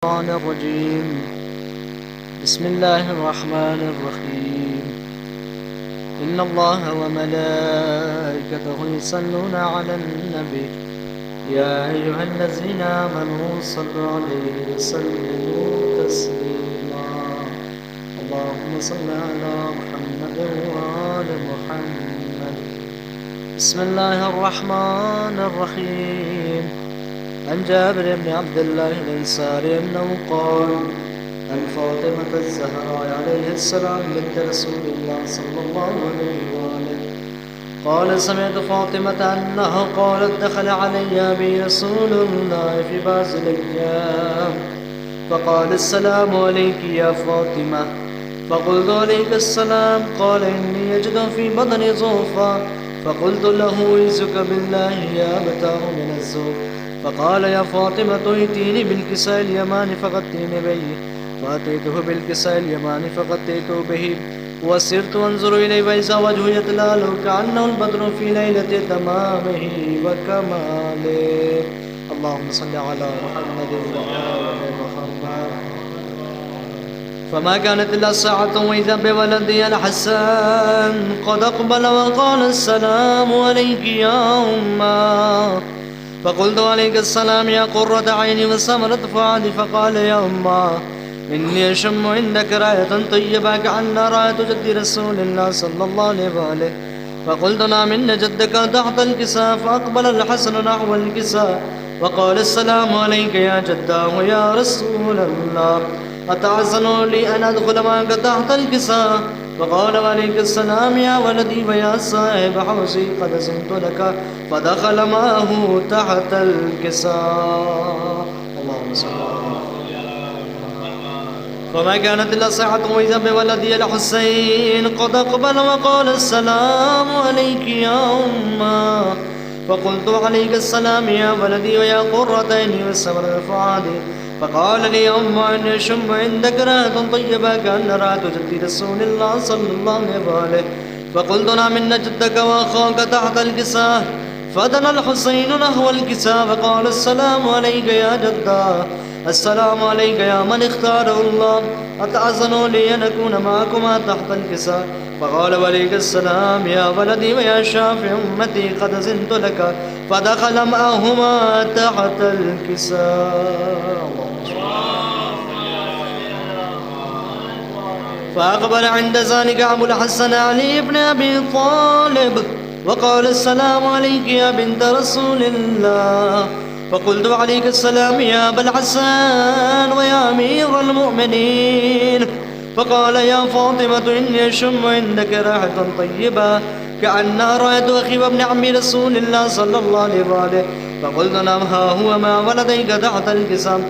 الشيطان الرجيم. بسم الله الرحمن الرحيم. إن الله وملائكته يصلون على النبي يا أيها الذين آمنوا صلوا عليه وسلموا تسليما. اللهم صل على محمد وآل محمد. بسم الله الرحمن الرحيم. عن جابر بن عبد الله الأنصاري أنه قال عن فاطمة الزهراء عليه السلام بنت رسول الله صلى الله عليه وآله قال سمعت فاطمة أنها قالت دخل علي أبي رسول الله في بعض الأيام فقال السلام عليك يا فاطمة، فقلت عليك السلام. قال إني أجد في بطني ضعفا، فقلت له أعوذك بالله يا أبتاه من الزوف. فقال يا فاطمة ائتيني بالكساء اليماني فغطيني به، فأتيته بالكساء اليماني فغطيته به وسرت أنظر إليه فإذا وجهه يتلألأ كأنه البدر في ليلة تمامه وكماله. اللهم صل على محمد وآل محمد. فما كانت إلا ساعة وإذا بولدي الحسن قد أقبل وقال السلام عليك يا أمه. فقلت عليك السلام يا قرة عيني وثمرة فؤادي. فقال يا أمه إني أشم عندك راية طيبة كأنها راية جد رسول الله صلى الله عليه وآله. فقلت نعم إن جدك تحت الكساء. فأقبل الحسن نحو الكساء وقال السلام عليك يا جداه يا رسول الله، أتعزن لي أن أدخل معك تحت الكساء؟ فقال عليك السلام يا ولدي ويا صاحب حوزي قد زنت لك. فدخل معه تحت الكساء. اللهم صل على فما كانت إلا ساعة وإذا بولدي الحسين قد أقبل وقال السلام عليك يا أمه. فقلت عليك السلام يا ولدي ويا قرة عيني وثمرة فؤادي. فقال لي يا أمه إني أشم عندك رائحة طيبة كأن رائحة جد رسول الله صلى الله عليه وآله. فقلت نعم إن جدك وأخاك تحت الكساء. فدنا الحسين نحو الكساء فقال السلام عليك يا جداه، السلام عليك يا من اختاره الله، أتأذن لي أن أكون معكما تحت الكساء؟ فقال عليك السلام يا ولدي ويا شافع أمتي قد زنت لك. فدخل معهما تحت الكساء. فأقبل عند ذلك أبو الحسن علي بن أبي طالب وقال السلام عليك يا بنت رسول الله. فقلت عليك السلام يا أبا الحسن ويا أمير المؤمنين. فقال يا فاطمة إني أشم عندك رائحة طيبة كأنها رائحة أخي وابن عم رسول الله صلى الله عليه وآله. فقلت نعم ها هو ما ولديك تحت الكساء.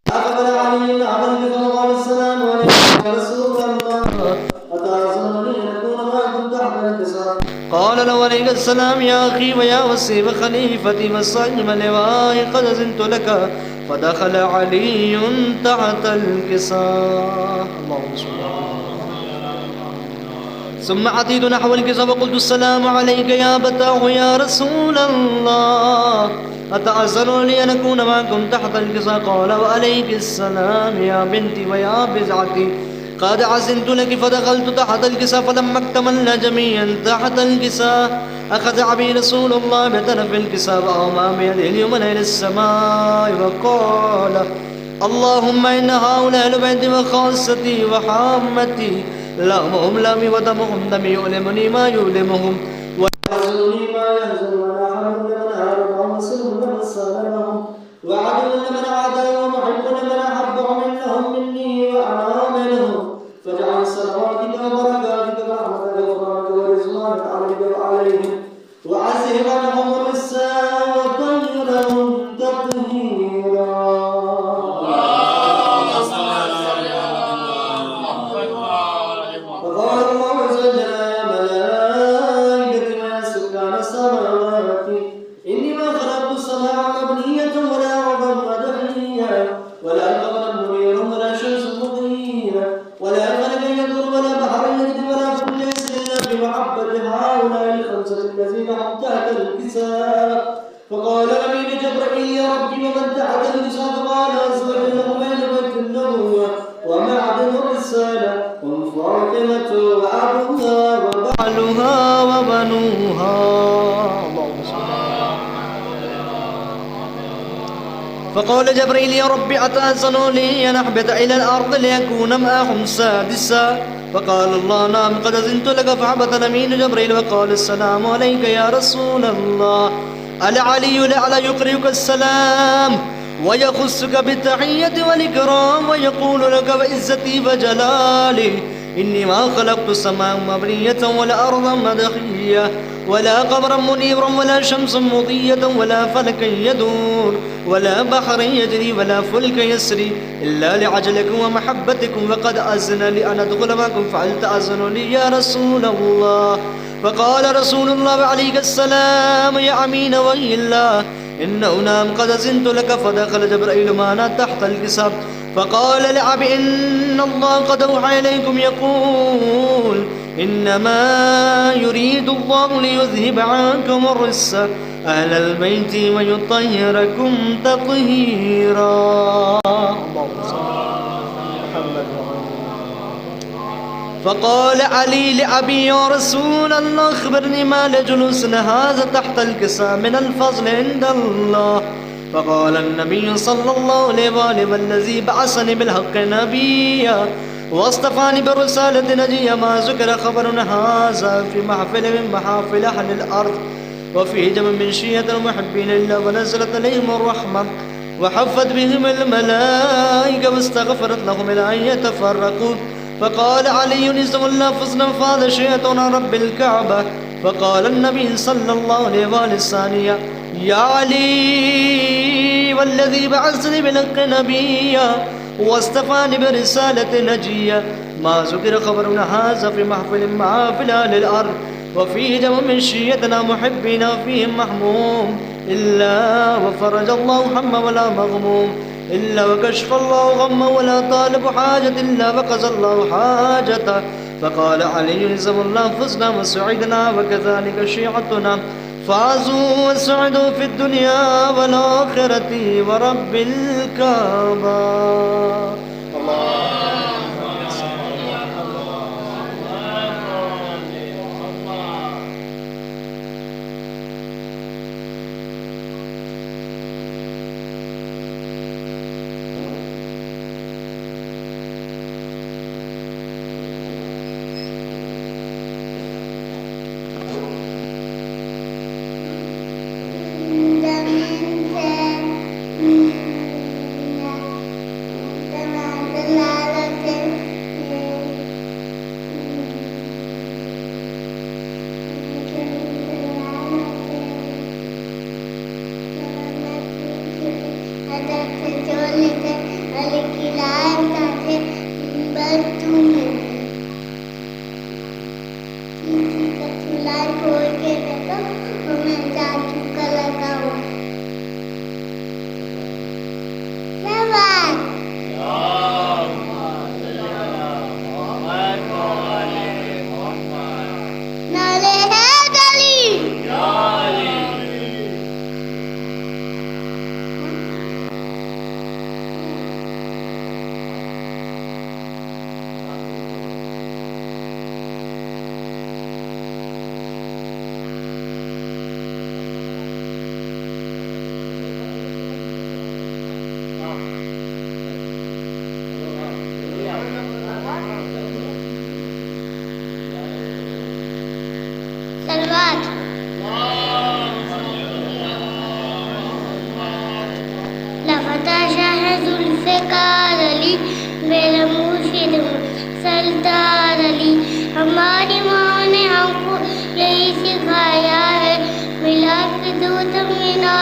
أقبل علي على الكساء وقال السلام عليك يا رسول الله، أتعزم لي أن أكون معكم تحت الكساء؟ قال له عليك السلام يا أخي ويا وسيم خليفتي وصاحب لواء قد زنت لك. فدخل علي تحت الكساء. اللهم صل ثم أتيت نحو الكساء وقلت السلام عليك يا أبتاه يا رسول الله، أتعذر لي أن أكون معكم تحت الكساء؟ قال وعليك السلام يا بنتي ويا بزعتي قد عزلت لك. فدخلت تحت الكساء فلما اكتملنا جميعا تحت الكساء أخذ أبي رسول الله بطرف الكساء وأومى بيده اليمنى إلى السماء وقال اللهم إن هؤلاء أهل بيتي وخاصتي وحامتي لامهم لامي ودمهم دمي يؤلمني ما يؤلمهم ويحزنني ما يحزن ولا حرم لمن هاربهم وسلم لمن سالمهم وعدل لمن عاداهم ومحب لمن أحبهم إنهم مني وأنا منهم. فاجعل صلواتك وبركاتك ورحمتك وغفرانك ورضوانك عليك وعليهم وعزهم عنهم والرساء وطهرهم تطهيرا. وأهلها وبنوها. فقال جبريل يا رب أتأذن لي أن أهبط إلى الأرض ليكون معهم سادسا؟ فقال الله نعم قد أذنت لك. فهبط الأمين جبريل وقال السلام عليك يا رسول الله. العلي الأعلى يقرئك السلام ويخصك بالتحية والإكرام ويقول لك بعزتي وجلالي إني ما خلقت السماء مبنية ولا أرضا مدخية ولا قمرا منيرا ولا شمسا مضية ولا فلكا يدور ولا بحرا يجري ولا فلك يسري إلا لعجلكم ومحبتكم وقد أذن لي أن أدخل معكم فهل تأذن لي يا رسول الله؟ فقال رسول الله عليه السلام يا أمين وحي الله إنه نعم قد أذنت لك. فدخل جبريل معنا تحت الكساء فقال لأبي إن الله قد أوحى إليكم يقول إنما يريد الله ليذهب عنكم الرجس أهل البيت ويطهركم تطهيرا. فقال علي لأبي يا رسول الله أخبرني ما لجلوسنا هذا تحت الكساء من الفضل عند الله. فقال النبي صلى الله عليه وآله والذي بعثني بالحق نبيا واصطفاني بالرسالة نجيا ما ذكر خبرنا هذا في محفل من محافل أهل الأرض وفيه جمع من شيعة المحبين إلا ونزلت عليهم الرحمة وحفت بهم الملائكة واستغفرت لهم إلى أن يتفرقوا. فقال علي نزل الله فزنا فاذ شيئة عن رب الكعبة. فقال النبي صلى الله عليه وآله الثانية يا علي والذي بعثني بالحق نبيا واصطفاني برسالة نجيا ما ذكر خبرنا هذا في محفل محافل أهل الأرض وفيه جمع من شيعتنا محبين فيهم محموم إلا وفرج الله هم ولا مغموم إلا وكشف الله غم ولا طالب حاجة إلا وقضى الله حاجته. فقال علي نزم الله فزنا وسعدنا وكذلك شيعتنا فازوا وسعدوا في الدنيا والآخرة ورب الكعبة. ہماری ماں نے ہم کو یہی سکھایا ہے ملا کے دودھ میں نہ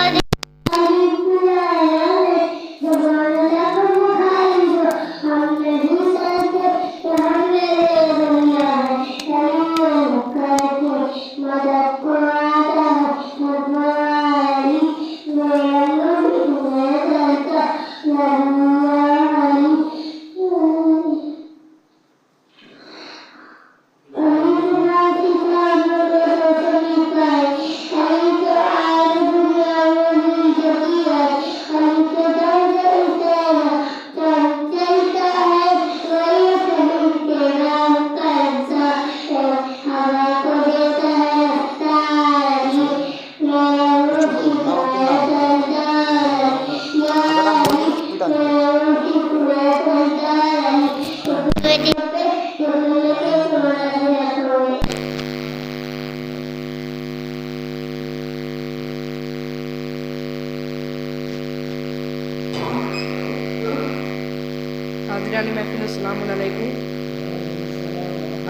حاضران محفل السلام علیکم.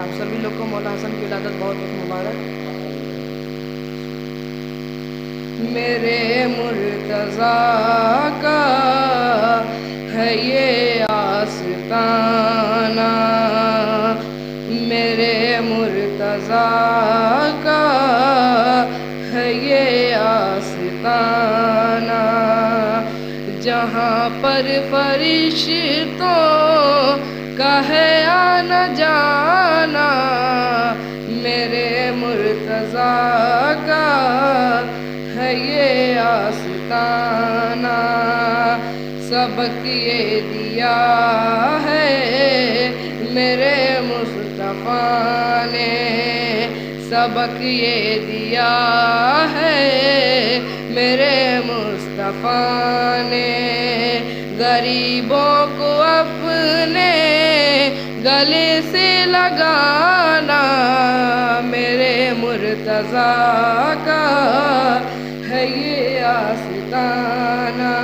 آپ سبھی لوگ کو مولا حسن کی ولادت بہت بہت مبارک. میرے مرتضیٰ کا ہے یہ آستانہ، میرے مرتضیٰ کا ہے یہ آستانہ، جہاں پر فرشتوں کا ہے آنا جانا، میرے مرتضیٰ کا ہے یہ آستانہ. سبق یہ دیا ہے میرے مصطفیٰ نے، سبق یہ دیا ہے میرے مصطفیٰ نے، غریبوں کو اپنے گلے سے لگانا، میرے مرتضیٰ کا ہے یہ آستانہ.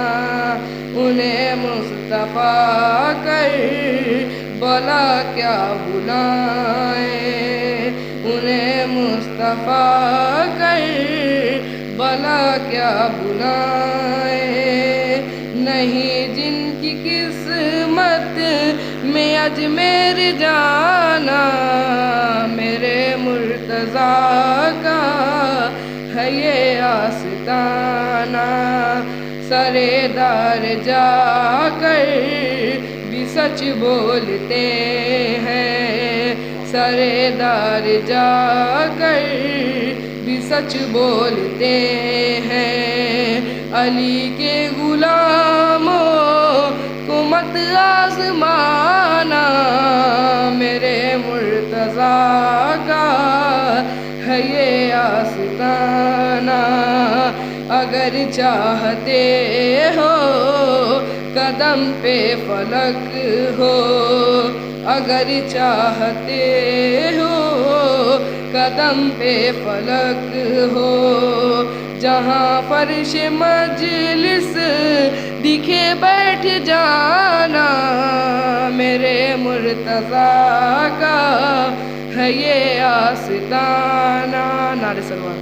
انہیں مصطفیٰ کر بلا کیا بلائیں، انہیں مصطفیٰ کر بلا کیا بلائیں، نہیں جن کی قسمت میں اجمیر جانا، میرے مرتضیٰ کا ہے یہ آستانہ. سرے دار جا کر بھی سچ بولتے ہیں، سرے دار جا کر بھی سچ بولتے ہیں، علی کے غلاموں کو مت آزمانا، میرے مرتضیٰ کا ہے یہ آستانہ. اگر چاہتے ہو قدم پہ فلک ہو، اگر چاہتے ہو قدم پہ فلک ہو، جہاں فرش مجلس دکھے بیٹھ جانا، میرے مرتضیٰ کا ہے یہ آستانہ. نعرہ سلوات.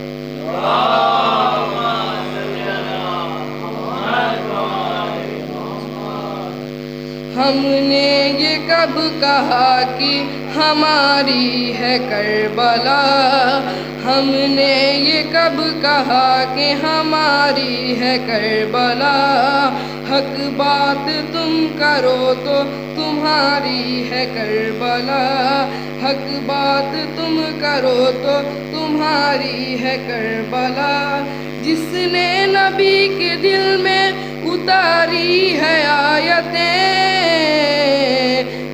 ہم نے یہ کب کہا کہ ہماری ہے کربلا، ہم نے یہ کب کہا کہ ہماری ہے کربلا، حق بات تم کرو تو تمہاری ہے کربلا، حق بات تم کرو تو تمہاری ہے کربلا. جس نے نبی کے دل میں اتاری ہے آیتیں،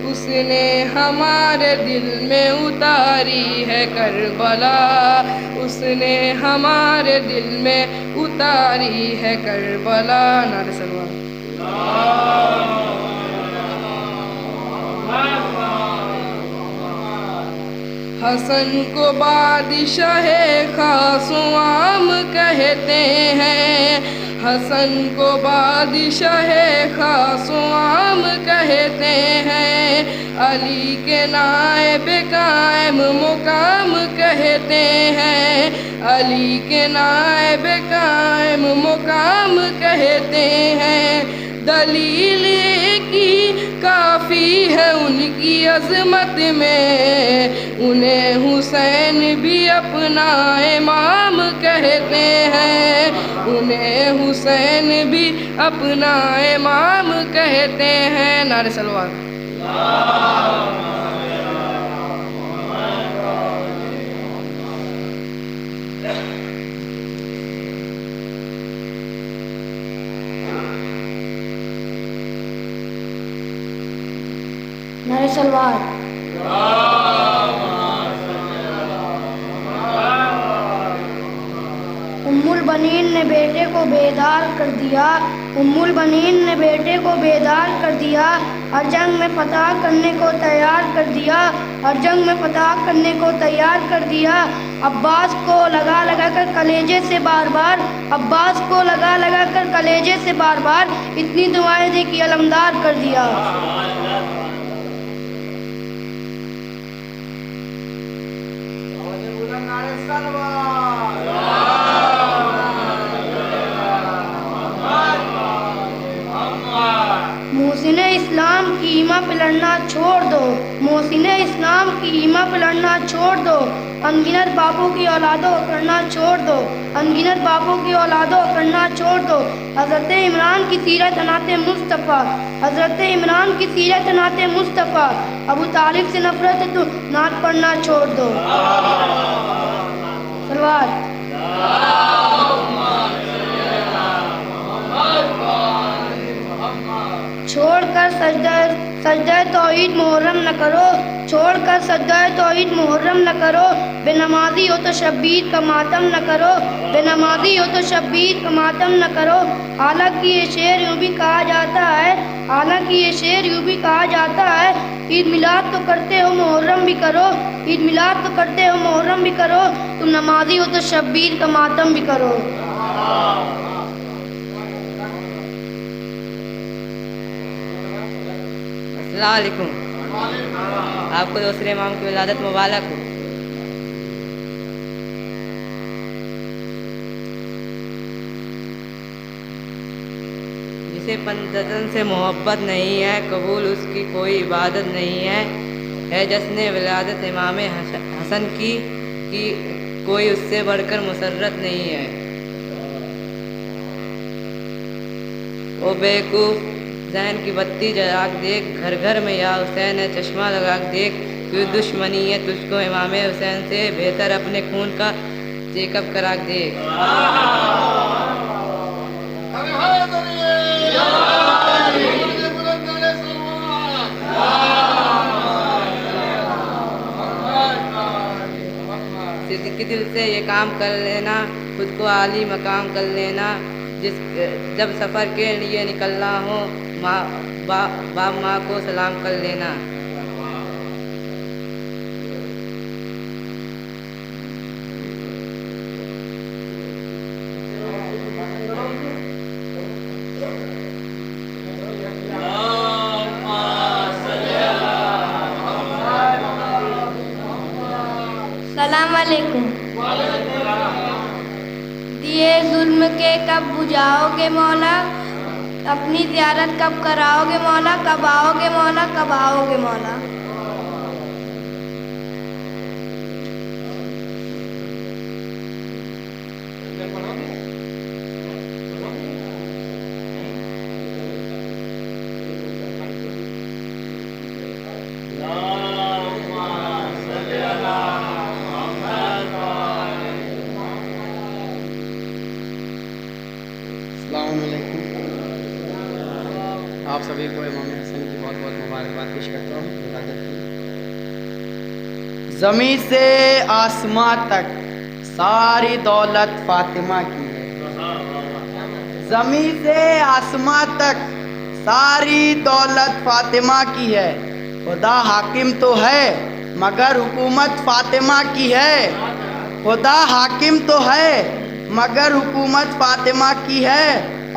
اس نے ہمارے دل میں اتاری ہے کربلا، اس نے ہمارے دل میں اتاری ہے کربلا. نعرہ سلوات. حسن کو بادشاہ خاص و عام کہتے ہیں، حسن کو بادشاہ خاص و عام کہتے ہیں، علی کے نائب قائم مقام کہتے ہیں، علی کے نائب قائم مقام کہتے ہیں. دلیل کی کافی ہے ان کی عظمت میں، انہیں حسین بھی اپنا امام کہتے ہیں، انہیں حسین بھی اپنا امام کہتے ہیں. نعرہ سلوات. نعرہ سلوات. ام البنین نے بیٹے کو بیدار کر دیا، ام البنین نے بیٹے کو بیدار کر دیا، ہر جنگ میں فتح کرنے کو تیار کر دیا، ہر جنگ میں فتح کرنے کو تیار کر دیا. عباس کو لگا لگا کر کلیجے سے بار بار، عباس کو لگا لگا کر کلیجے سے بار بار اتنی دعائیں دے کہ علمدار کر دیا. محسن اسلام کی ایما پہ لڑنا چھوڑ دو، محسن اسلام کی ایما پہ لڑنا چھوڑ دو، انگنت باپوں کی اولادوں کو کرنا چھوڑ دو، انگنت باپوں کی اولادوں کو کرنا چھوڑ دو۔ حضرت عمران کی سیرت نعت مصطفیٰ، حضرت عمران کی سیرت نعت مصطفیٰ، ابو طالب سے نفرت ہے تو نعت پڑھنا چھوڑ دو۔ سلوات۔ چھوڑ کر سجدہ توحید محرم نہ کرو، چھوڑ کر سجدہ توحید محرم نہ کرو، بے نمازی ہو تو شبیر کا ماتم نہ کرو، بے نمازی ہو تو شبیر کا ماتم نہ کرو۔ حالانکہ یہ شعر یوں بھی کہا جاتا ہے، حالانکہ یہ شعر یوں بھی کہا جاتا ہے، عید میلاد تو کرتے ہو محرم بھی کرو، عید میلاد تو کرتے ہو محرم بھی کرو، تم نمازی ہو تو شبیر کا ماتم بھی کرو۔ السلام علیکم، آپ کو دوسرے امام کی ولادت مبارک ہو۔ جسے پنجتن سے محبت نہیں ہے، قبول اس کی کوئی عبادت نہیں ہے جشن ولادت امام حسن کی کوئی اس سے بڑھ کر مسرت نہیں ہے۔ او بیوقوف، ذہن کی بتی جلا کے دیکھ، گھر گھر میں یا حسین ہے چشمہ لگا کے دیکھ، کوئی دشمنی ہے تجھ کو امام حسین سے، بہتر اپنے خون کا چیک اپ کرا کے دیکھ۔ صدقی دل سے یہ کام کر لینا، خود کو عالی مقام کر لینا، جب سفر کے لیے نکلنا ہو باپ ماں کو سلام کر لینا۔ السلام علیکم۔ دیے ظلم کے کب بجھاؤ گے مولا، اپنی زیارت کب کراؤ گے مولا، کب آؤ گے مولا، کب آؤ گے مولا۔ السلام علیکم، آپ سبھی کو امام حسن کی بہت بہت مبارکباد پیش کرتا ہوں۔ زمین سے آسماں تک ساری دولت فاطمہ کی ہے، زمین سے آسماں تک ساری دولت فاطمہ کی ہے، خدا حاکم تو ہے مگر حکومت فاطمہ کی ہے، خدا حاکم تو ہے مگر حکومت فاطمہ کی ہے۔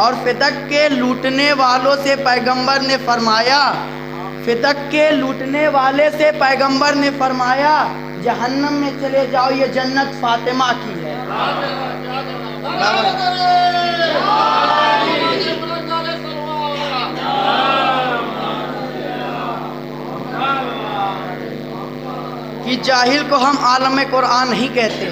اور فدق کے لوٹنے والوں سے پیغمبر نے فرمایا، فدق کے لوٹنے والے سے پیغمبر نے فرمایا، جہنم میں چلے جاؤ یہ جنت فاطمہ کی ہے۔ کہ جاہل کو ہم عالم قرآن نہیں کہتے،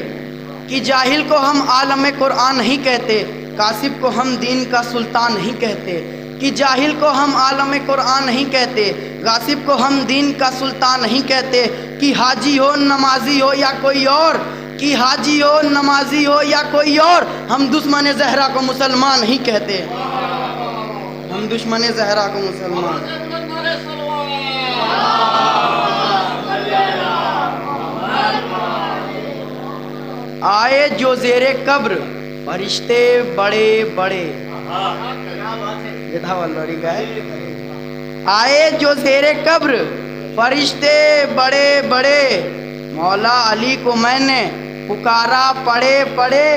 کہ جاہل کو ہم عالم قرآن نہیں کہتے، کاسب کو ہم دین کا سلطان نہیں کہتے، کہ جاہل کو ہم عالم قرآن نہیں کہتے، غاصب کو ہم دین کا سلطان نہیں کہتے، کہ حاجی ہو نمازی ہو یا کوئی اور، کہ حاجی ہو نمازی ہو یا کوئی اور، ہم دشمن زہرا کو مسلمان نہیں کہتے، ہم دشمن زہرا کو مسلمان۔ آئے جو زیر قبر فرشتے بڑے بڑے، آئے جو زیر قبر فرشتے بڑے بڑے، مولا علی کو میں نے پکارا پڑے پڑے،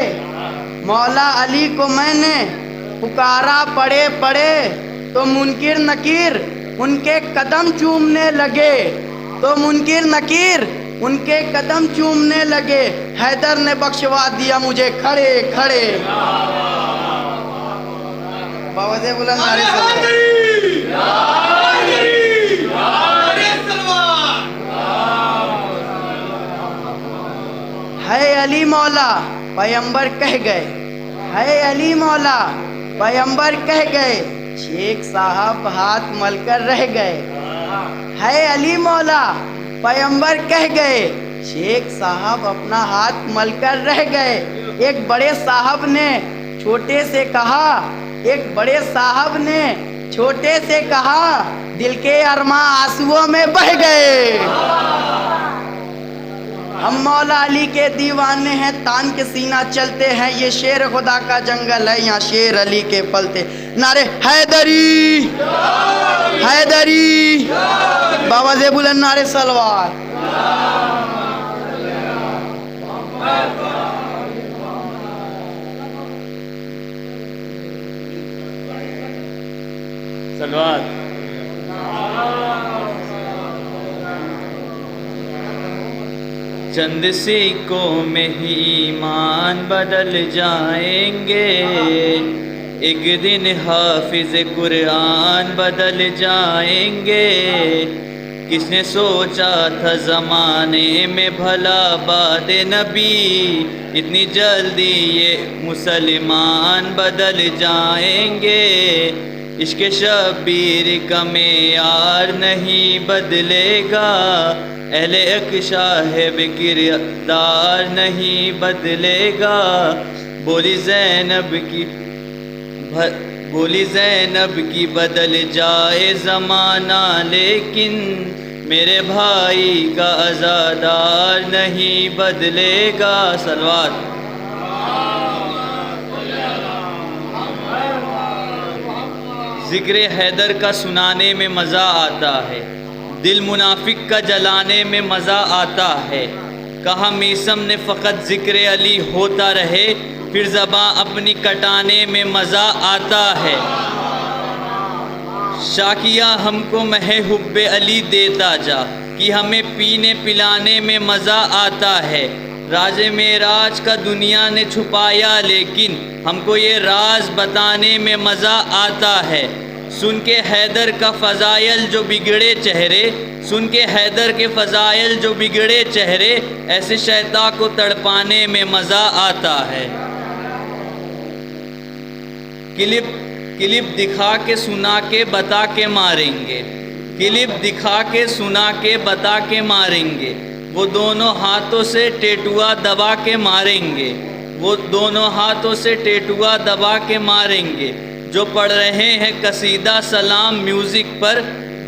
مولا علی کو میں نے پکارا پڑے پڑے، تو منکر نکیر ان کے قدم چومنے لگے، تو منکر نکیر ان کے قدم چومنے لگے، حیدر نے بخشوا دیا مجھے کھڑے کھڑے۔ باوجہ بلند نعرے ہے علی مولا پیغمبر کہہ گئے، ہے علی مولا پیغمبر کہہ گئے، شیخ صاحب ہاتھ مل کر رہ گئے۔ ہے علی مولا پیغمبر کہہ گئے، شیخ صاحب اپنا ہاتھ مل کر رہ گئے۔ ایک بڑے صاحب نے چھوٹے سے کہا، ایک بڑے صاحب نے چھوٹے سے کہا، دل کے ارماں آنسوؤں میں بہہ گئے۔ ہم مولا علی کے دیوانے ہیں، تان کے سینہ چلتے ہیں، یہ شیر خدا کا جنگل ہے، یہاں شیر علی کے پلتے۔ نعرے حیدری حیدری، باوجہ بلند نعرے سلوات۔ سلوات۔ چند سکوں میں ہی ایمان بدل جائیں گے، ایک دن حافظ قرآن بدل جائیں گے۔ کس نے سوچا تھا زمانے میں بھلا بعد نبی اتنی جلدی یہ مسلمان بدل جائیں گے۔ عشق شبیر کا معیار نہیں بدلے گا، اہل حق صاحب کردار نہیں بدلے گا۔ بولی زینب کی بدل جائے زمانہ، لیکن میرے بھائی کا عزادار نہیں بدلے گا۔ صلوات۔ ذکر حیدر کا سنانے میں مزہ آتا ہے، دل منافق کا جلانے میں مزہ آتا ہے۔ کہا میثم نے فقط ذکر علی ہوتا رہے، پھر زباں اپنی کٹانے میں مزہ آتا ہے۔ شاکیہ ہم کو مہ حب علی دیتا جا، کہ ہمیں پینے پلانے میں مزہ آتا ہے۔ راز معراج کا دنیا نے چھپایا، لیکن ہم کو یہ راز بتانے میں مزہ آتا ہے۔ سن کے حیدر کا فضائل جو بگڑے چہرے، سن کے حیدر کے فضائل جو بگڑے چہرے، ایسے شیطان کو تڑپانے میں مزہ آتا ہے۔ کلپ دکھا کے سنا کے بتا کے ماریں گے، کلپ دکھا کے سنا کے بتا کے ماریں گے۔ وہ دونوں ہاتھوں سے ٹیٹوا دبا کے ماریں گے، وہ دونوں ہاتھوں سے ٹیٹوا دبا کے ماریں گے۔ جو پڑھ رہے ہیں قصیدہ سلام میوزک پر،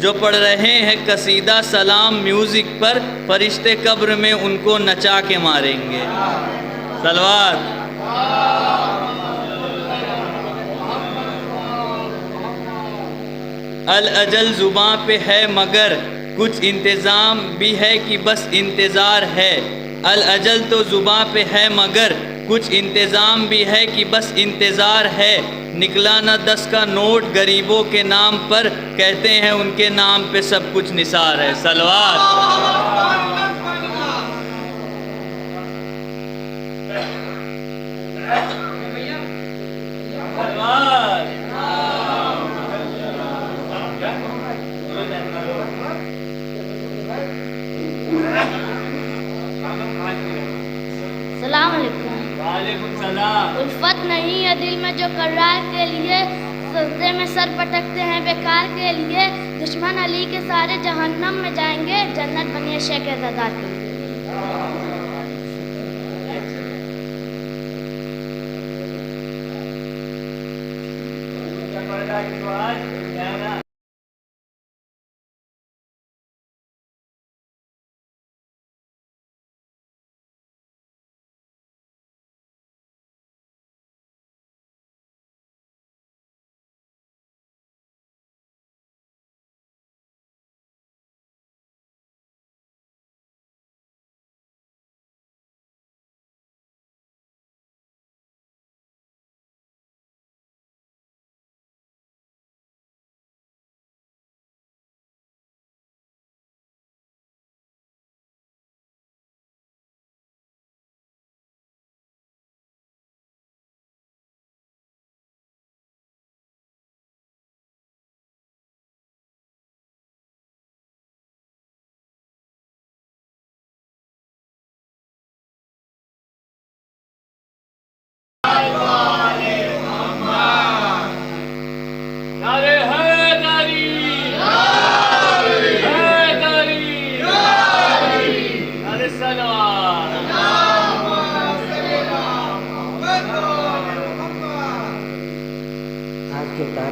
جو پڑھ رہے ہیں قصیدہ سلام میوزک پر، فرشتے قبر میں ان کو نچا کے ماریں گے۔ صلوات۔ الاجل زباں پہ ہے مگر کچھ انتظام بھی ہے کہ بس انتظار ہے۔ الاجل تو زباں پہ ہے مگر کچھ انتظام بھی ہے کہ بس انتظار ہے۔ نکلا نہ 10 کا نوٹ غریبوں کے نام پر، کہتے ہیں ان کے نام پہ سب کچھ نثار ہے۔ صلوات۔ السلام علیکم۔ وعلیکم السلام۔ الفت نہیں ہے دل میں جو کرار کے لیے، سجدے میں سر پٹکتے ہیں بیکار کے لیے۔ دشمن علی کے سارے جہنم میں جائیں گے، جنت بنی ہے شیخ زادہ کے لیے۔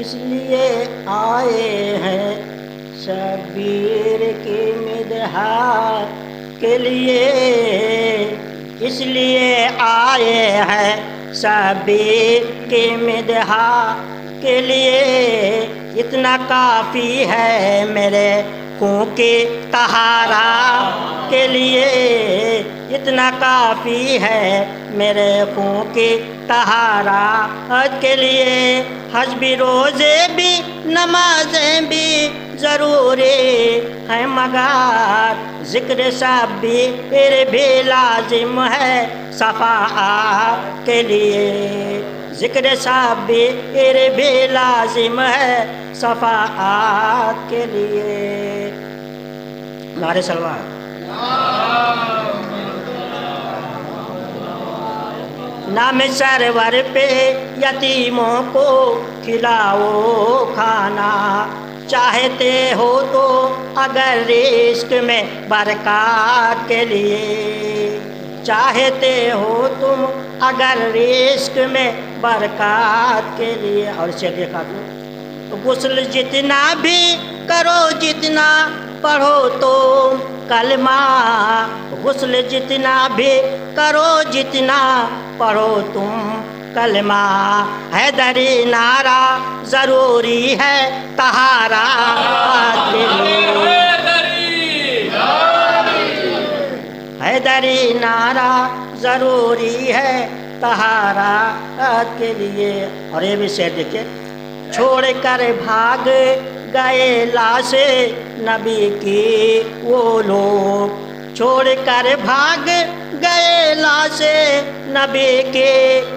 اس لیے آئے ہیں شبیر کی مدحا کے لیے، اس لیے آئے ہیں شبیر کی مدحا کے لیے، اتنا کافی ہے میرے خون کی طہارت کے لیے، اتنا کافی ہے میرے خون کی طہارت کے لیے، حج بھی روزے بھی نمازیں بھی ضروری ہے، مگر ذکر شبیر بھی لازم ہے صفاء کے لیے، ذکر شبیر بھی لازم ہے صفاء کے لیے۔ نعرہ سلوات۔ نام سرور پہ یتیموں کو کھلاؤ کھانا، چاہتے ہو تو اگر رزق میں برکات کے لیے، چاہتے ہو تم اگر رزق میں برکات کے لیے۔ اور اسے دیکھا تو غسل جتنا بھی کرو جتنا پڑھو تم کلمہ، غسل جتنا بھی کرو جتنا پڑھو تم کلمہ، حیدری نعرہ ضروری ہے طہارت کے لیے، حیدری نعرہ ضروری ہے طہارت کے لیے۔ اور یہ بھی شعر دیکھیں، چھوڑ کر بھاگ گئے لاش نبی کی وہ لوگ، چھوڑ کر بھاگ گئے لاش نبی کے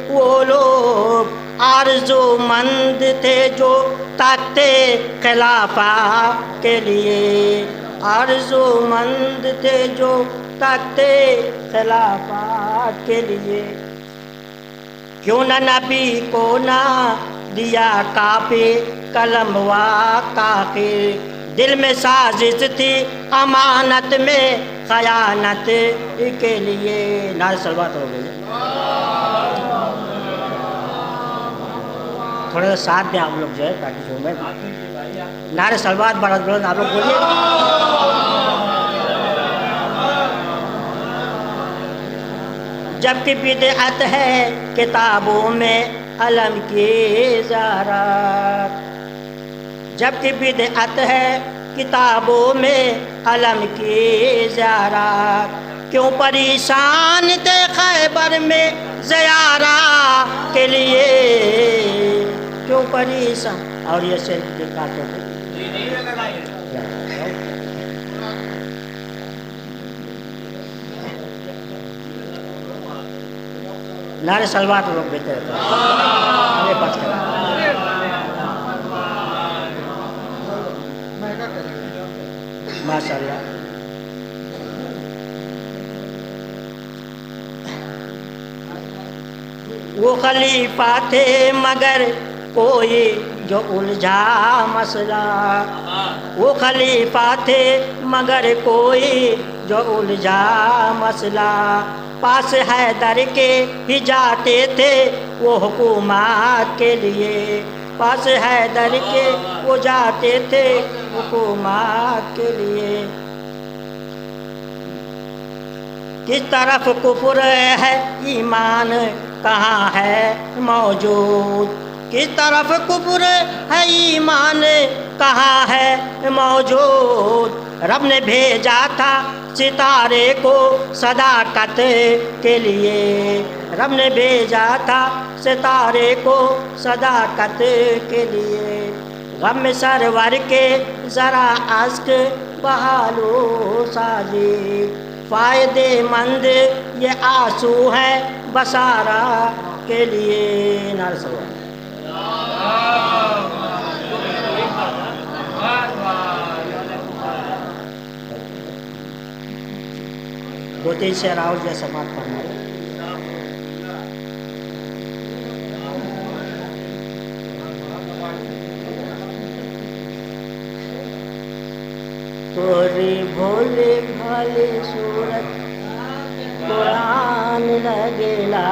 وہ لوگ، آرزو مند تھے جو تختے خلافہ کے لیے، آرزو مند تھے جو تختے خلافہ کے لیے، کیوں نہ نبی کو نہ دیا کاپی قلم و کاغذ، دل میں سازش تھی امانت میں خیانت کے لیے۔ نعرہ سلوات ہو گئی، تھوڑا سا ساتھ دیں آپ لوگ جو ہے تاکہ جو میں نعرہ سلوات بڑا بلند آپ لوگ بولیے۔ جبکہ بدعت ہے کتابوں میں علم کی زیارت، جبکہ بدعت ہے کتابوں میں علم کی زیارت، کیوں پریشان تھے خیبر میں زیارت کے لیے، کیوں پریشان۔ اور یہ صرف دکھاتے تھے نعرہ سلوات لوگ بہتر یہ پاس کریں۔ ماشاء اللہ۔ وہ خلیفہ تھے مگر کوئی جو الجھا مسئلہ، وہ خلیفہ تھے مگر کوئی جو الجھا مسئلہ، پاس حیدر کے ہی جاتے تھے وہ حکومت کے لیے، پاس حیدر کے وہ جاتے تھے حکومت کے لیے۔ کس طرف کفر ہے ایمان کہاں ہے موجود، کس طرف کفر ہے ایمان کہاں ہے موجود، رب نے بھیجا تھا ستارے کو صداقت کے لیے، رب نے بھیجا تھا ستارے کو صداقت کے لیے، غم سرور کے ذرا اشک بہالو سازی، فائدے مند یہ آنسو ہے بصارہ کے لیے۔ نعرہ سلوات۔ دو تین شعر اور جو سماعت فرمائے۔ توری بھولے بھالے صورت قرآن لگلا،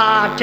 8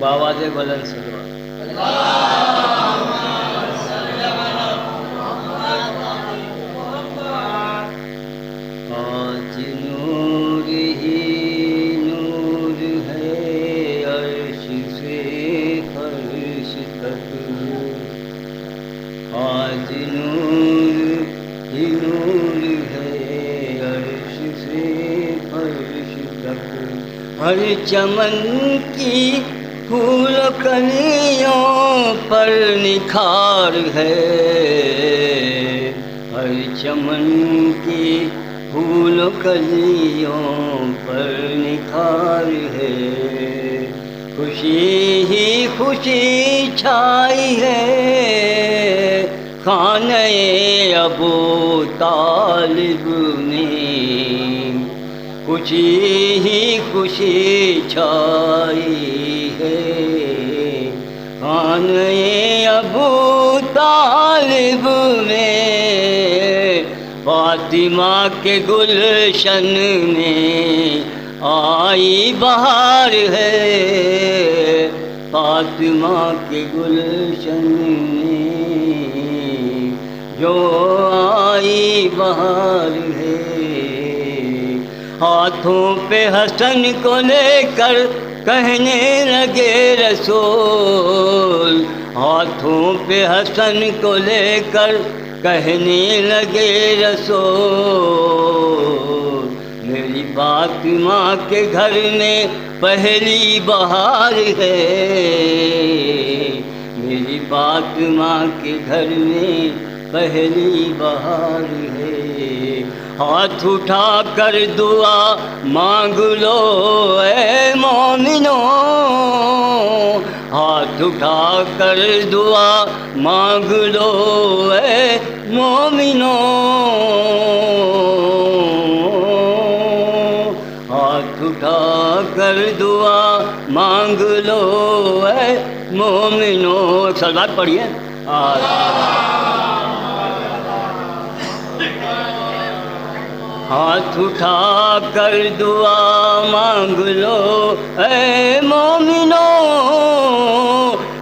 باواز بلند سلوات آج نور ہی نور ہے عرش سے فرش تک، آج نور ہی نور ہے عرش سے فرش تک، ہر چمن کی پھول کلیوں پر نکھار ہے، ہر چمن کی پھول کلیوں پر نکھار ہے، خوشی ہی خوشی چھائی ہے خانہ ابو طالب میں، خوشی ہی خوشی چھائی ہے خانہ ابو طالب میں، فاطمہ کے گلشن میں آئی بہار ہے، فاطمہ کے گلشن میں جو آئی بہار ہے، ہاتھوں پہ حسن کو لے کر کہنے لگے رسول، ہاتھوں پہ حسن کو لے کر کہنے لگے رسول، میری فاطمہ کے گھر میں پہلی بہار ہے، میری فاطمہ کے گھر میں پہلی بہار ہے، ہاتھ اٹھا کر دعا مانگ لو اے مومنو، ہاتھ اٹھا کر دعا مانگ لو اے مومنو، ہاتھ اٹھا کر دعا مانگ لو اے مومنو، سلوات پڑھیے، ہاتھ اٹھا کر دعا مانگ لو اے مومنو،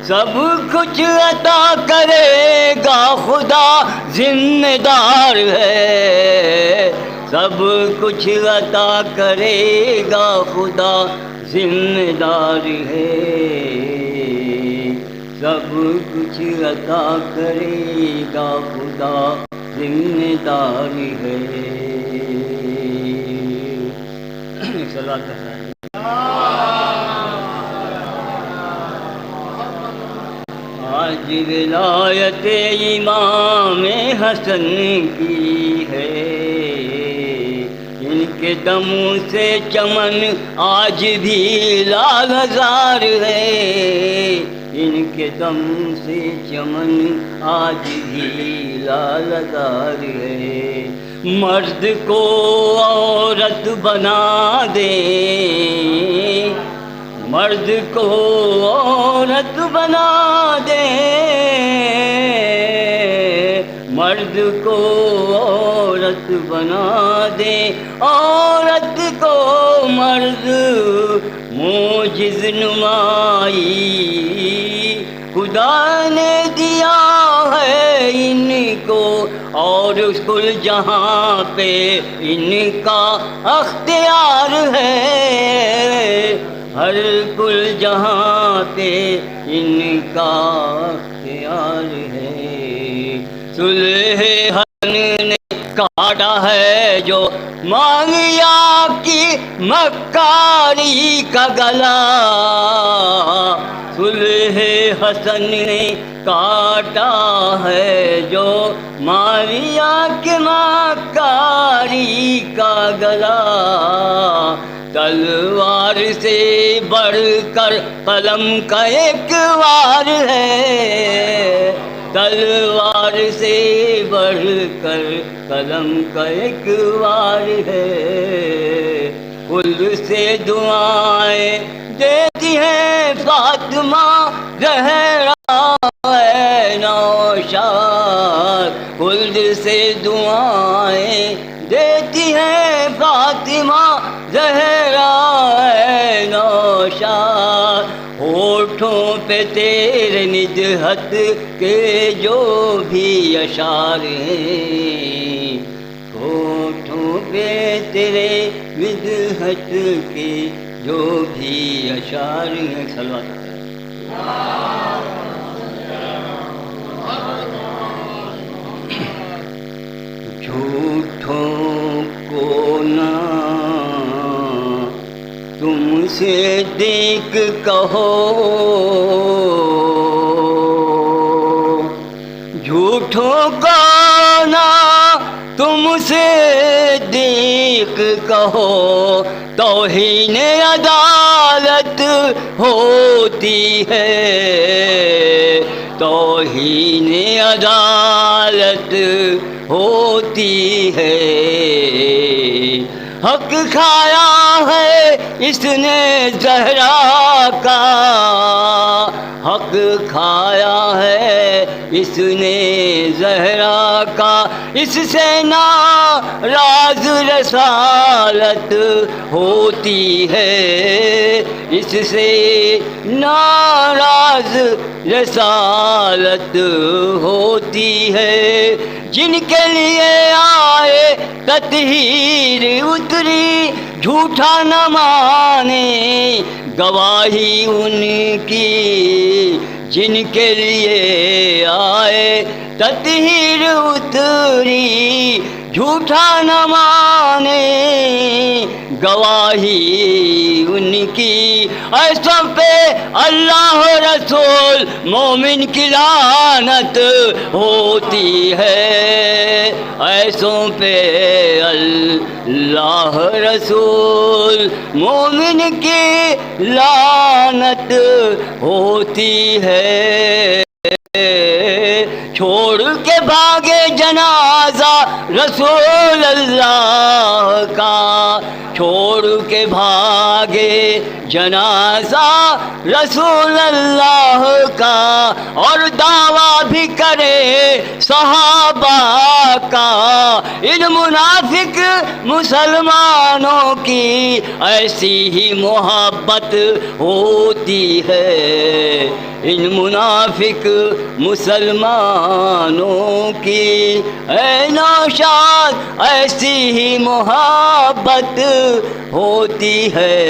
سب کچھ عطا کرے گا خدا ذمہ دار ہے، سب کچھ عطا کرے گا خدا ذمہ دار ہے، سب کچھ عطا کرے گا خدا ذمہ دار ہے، آج ولایت امام حسن کی ہے، ان کے دم سے چمن آج بھی لالزار ہے، ان کے دم سے چمن آج بھی لالزار ہے، مرد کو عورت بنا دے، مرد کو عورت بنا دے، مرد کو عورت بنا دے، عورت کو مرد موجز نمائی خدا نے دیا ہے ان کو، اور اس کل جہاں پہ ان کا اختیار ہے، ہر کل جہاں پہ ان کا اختیار ہے، صلح حسن نے کاٹا ہے جو مانگیا کی مکاری کا گلا، صلح حسن نے کاٹا ہے جو ماریا کے مکاری کا گلا، تلوار سے بڑھ کر قلم کا ایک وار ہے، تلوار سے بڑھ کر قلم کا ایک وار ہے، پل سے دعائیں دیتی ہیں فاطمہ زہرا ہے نوشاد، خلد سے دعائیں دیتی ہے فاطمہ زہرا ہے نوشاد، ہونٹوں پہ تیرے ندہت کے جو بھی اشعار ہیں، ہونٹوں پہ تیرے ندہت کے جو بھی اشعار ہیں. صلوات جھوٹوں کو نہ تم صدیق کہو، جھوٹوں کو نہ تم صدیق کہو، توہین عدالت ہوتی ہے، توہین عدالت ہوتی ہے. حق کھایا ہے اس نے زہرا کا، حق کھایا ہے اس نے زہرا کا، اس سے ناراض رسالت ہوتی ہے، اس سے ناراض رسالت ہوتی ہے. جن کے لیے آئے تطہیر اتری جھوٹا نہ مانے گواہی ان کی، جن کے لیے آئے تطہیر اتری جھوٹا نہ مانے گواہی ان کی. ایسوں پہ اللہ رسول مومن کی لعنت ہوتی ہے، ایسوں پہ اللہ رسول مومن کی لعنت ہوتی ہے. چھوڑ کے بھاگے جنازہ رسول اللہ کا، چھوڑ کے بھاگے جنازہ رسول اللہ کا، اور دعویٰ بھی کرے صحابہ کا. ان منافق مسلمانوں کی ایسی ہی محبت ہوتی ہے، ان منافق مسلمانوں کی اے نوشاد ایسی ہی محبت ہوتی ہے.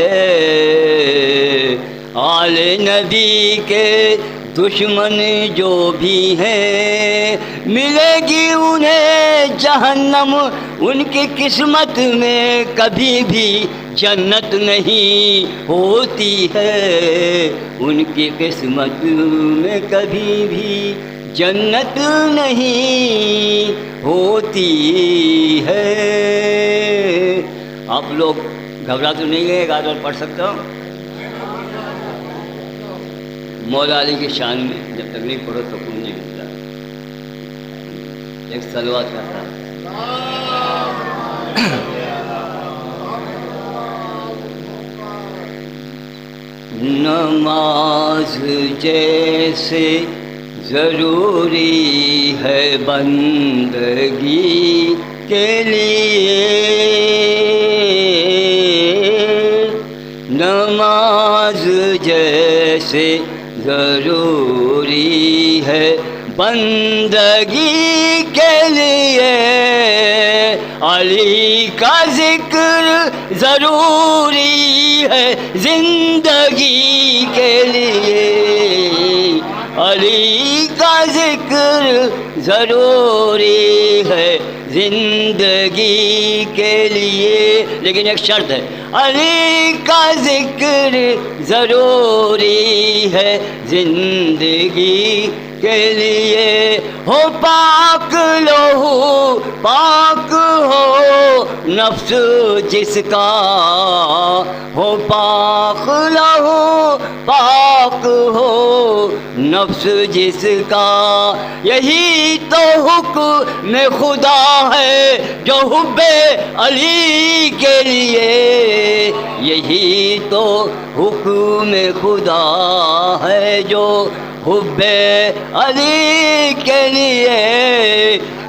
آل نبی کے دشمن جو بھی ہیں ملے گی انہیں جہنم، ان کی قسمت میں کبھی بھی جنت نہیں ہوتی ہے، ان کی قسمت میں کبھی بھی جنت نہیں ہوتی ہے. آپ لوگ گھبرا تو نہیں گئے؟ ایک آدھ پڑھ سکتا ہوں مولا علی کی شان میں، جب تک نہیں پڑھو تو کچھ نہیں ملتا. ایک صلوات کرتا نماز جیسے ضروری ہے بندگی کے لیے، نماز جیسے ضروری ہے بندگی کے لیے، علی کا ذکر ضروری ہے زندگی کے لیے، علی کا ذکر ضروری ہے زندگی کے لیے. لیکن ایک شرط ہے، علی کا ذکر ضروری ہے زندگی کے لیے. ہو پاک لوہو پاک ہو نفس جس کا، ہو پاک لوہو پاک ہو نفس جس کا، یہی تو حکم خدا ہے جو حب علی کے لیے، یہی تو حکم خدا ہے جو حب علی کے لیے.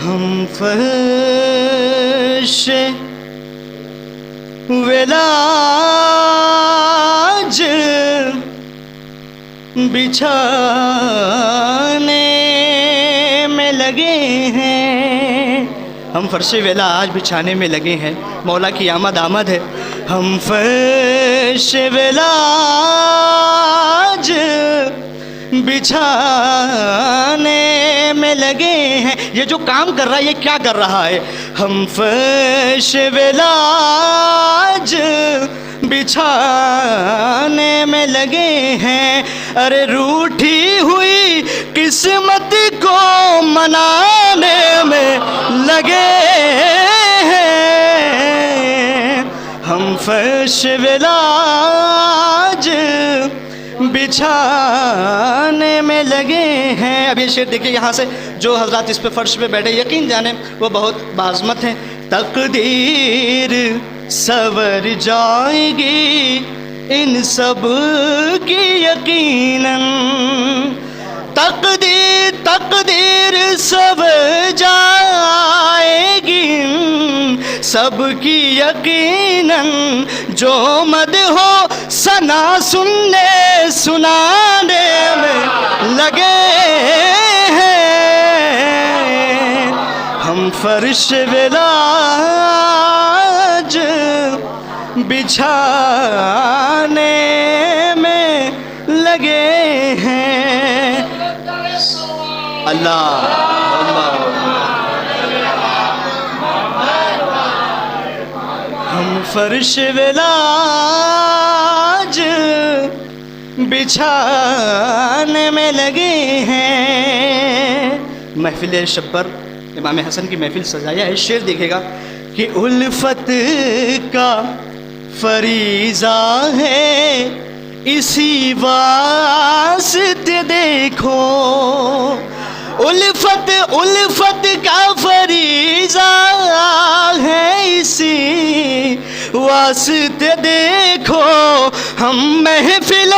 ہم فرش ولاج بچھانے میں لگے ہیں، ہم فرش ولاج بچھانے میں لگے ہیں، مولا کی آمد آمد ہے۔ ہم فرش ولاج بچھانے میں لگے ہیں، یہ جو کام کر رہا ہے یہ کیا کر رہا ہے؟ ہم فرش ولاج بچھانے میں لگے ہیں، ارے روٹھی ہوئی قسمت کو منانے میں لگے ہیں، ہم فرش ولاج بچھانے میں لگے ہیں۔ اب یہ شعر دیکھیے یہاں سے، جو حضرات اس پہ فرش پہ بیٹھے یقین جانیں وہ بہت باعظمت ہیں۔ تقدیر سنور جائے گی ان سب کی یقیناً، تقدیر سنور جائے گی ان سب کی یقیناً، جو مدح و ثنا سننے سنانے میں لگے ہیں، ہم فرش ولاج بچھانے میں لگے ہیں۔ اللہ ہم فرش ولاج بچھانے میں لگے ہیں۔ محفل شب پر امام حسن کی محفل سجایا ہے، شعر دیکھے گا کہ الفت کا فریضہ ہے اسی واسطے دیکھو، الفت کا فریضہ ہے اسی واسطے دیکھو، ہم محفل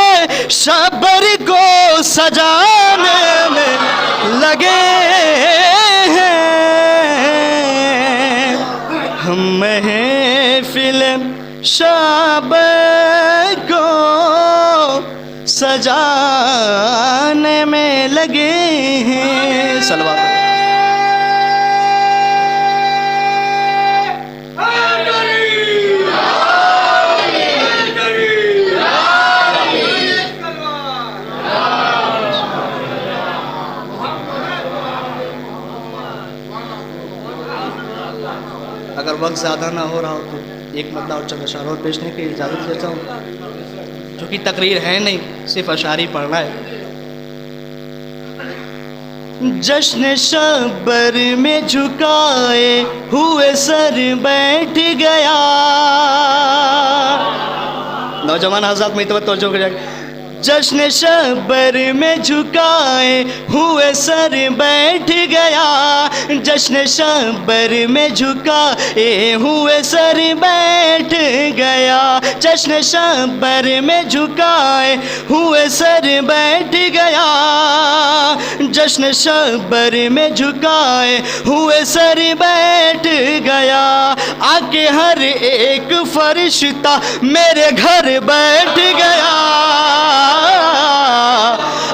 شبر کو سجانے میں لگے ہیں، ہم محفل شبر کو سجانے میں لگے ہیں۔ صلوات اگر وقت زیادہ نہ ہو رہا ہو تو ایک مطلب اور چند اشعار اور پیشنے کی اجازت دیتا ہوں، جو کہ تقریر ہے نہیں، صرف اشعاری پڑھنا ہے۔ جشن شبر میں جھکائے ہوئے سر بیٹھ گیا، نوجوان حضرات میں توجہ کریں، جشن شبر میں جھکائے ہوئے سر بیٹھ گیا، جشن شبر میں جھکائے ہوئے سر بیٹھ گیا، جشن شبر میں جھکائے ہوئے سر بیٹھ گیا، جشن شبر میں جھکائے ہوئے سر بیٹھ گیا، آ کے ہر ایک فرشتہ میرے گھر بیٹھ گیا،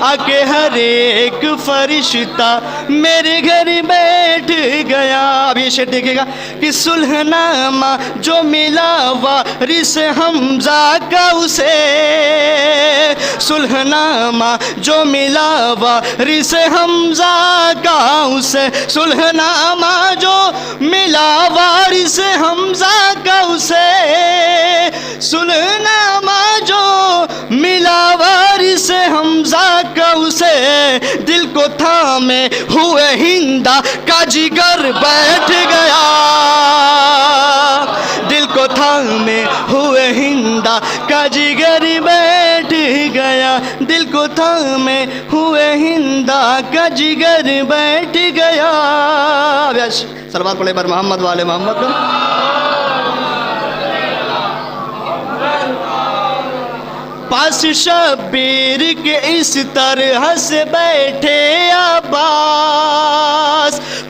آ کے ہر ایک فرشتہ میرے گھر بیٹھ گیا۔ اب یہ شعر دیکھے گا کہ صلح نامہ جو ملا وارث حمزہ کا اسے، صلح نامہ جو ملا وارث حمزہ کا اسے، صلح نامہ جو ملا وارث حمزہ کا اسے، صلح نامہ جو ملا وارث حمزہ کا اسے، دل کو تھامے ہوئے ہندا کا جگر بیٹھ گیا، دل کو تھامے ہوئے ہندا کا جگر بیٹھ گیا، دل کو تھامے ہوئے ہندا کا جگر بیٹھ گیا۔ صلوات پڑھے پر محمد والے محمد۔ پاس شبیر کے اس طرح سے بیٹھے عباس،